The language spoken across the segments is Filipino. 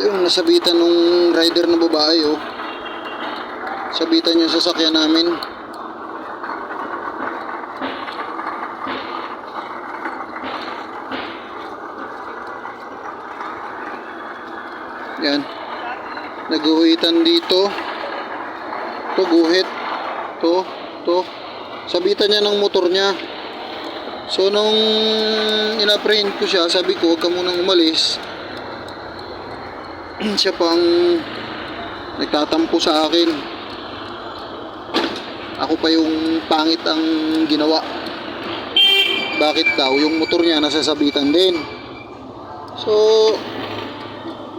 Yung nasabitan nung rider na babae, oh. Sabitan yung sasakyan namin. Yan. Naguhitan dito. To guhit. To. Sabitan niya ng motor niya. So nung ina-print ko siya, sabi ko, huwag ka munang umalis. Siya pang nagtatampo sa akin. Ako pa yung pangit ang ginawa. Bakit daw? Yung motor niya nasasabitan din. So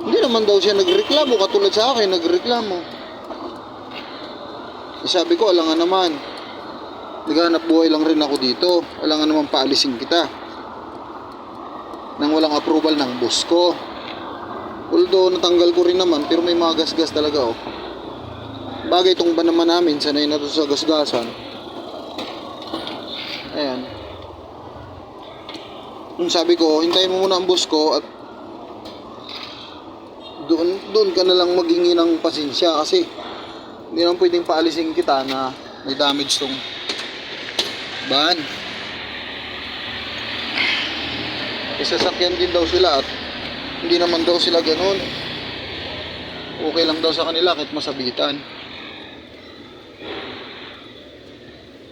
hindi naman daw siya nagreklamo katulad sa akin nagreklamo. Sabi ko, alangan naman. Naghanap buhay lang rin ako dito. Alangan naman paalisin kita. Nang walang approval ng boss ko. Although natanggal ko rin naman, pero may mga gasgas talaga, oh. Bagay itong ban naman namin, sanay na to sa gasgasan. Ayan. Nung sabi ko, hintayin mo muna ang boss ko at doon ka na lang maghingi ng pasensya kasi hindi naman pwedeng paalisin kita na may damage tong ban. Isasakyan din daw sila at hindi naman daw sila ganun. Okay lang daw sa kanila kahit masabitan.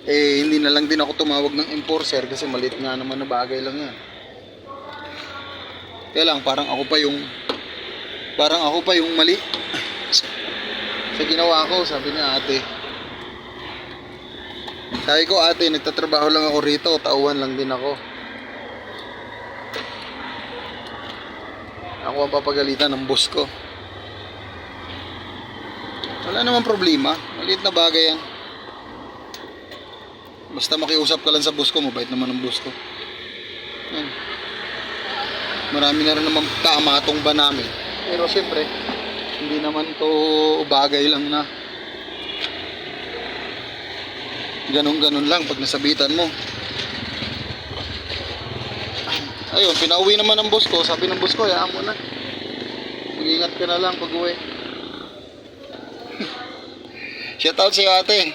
Hindi na lang din ako tumawag ng enforcer kasi maliit nga naman na bagay lang yan. Kaya lang parang ako pa yung mali sa ginawa ko. Sabi niya, ate, sabi ko, ate, nagtatrabaho lang ako rito, tauhan lang din ako. Ako ang papagalitan ng boss ko. Wala namang problema, maliit na bagay yan. Basta makiusap ka lang sa boss ko, mabait naman ang boss ko. Yan. Marami na rin naman tama itong ban namin. Pero siyempre, hindi naman to bagay lang na ganun lang pag nasabitan mo. Ayun, pinauwi naman ng boss ko. Sabi ng boss ko, hayaan mo na. Mag-ingat ka na lang pag uwi. Shout out sa'yo, ate.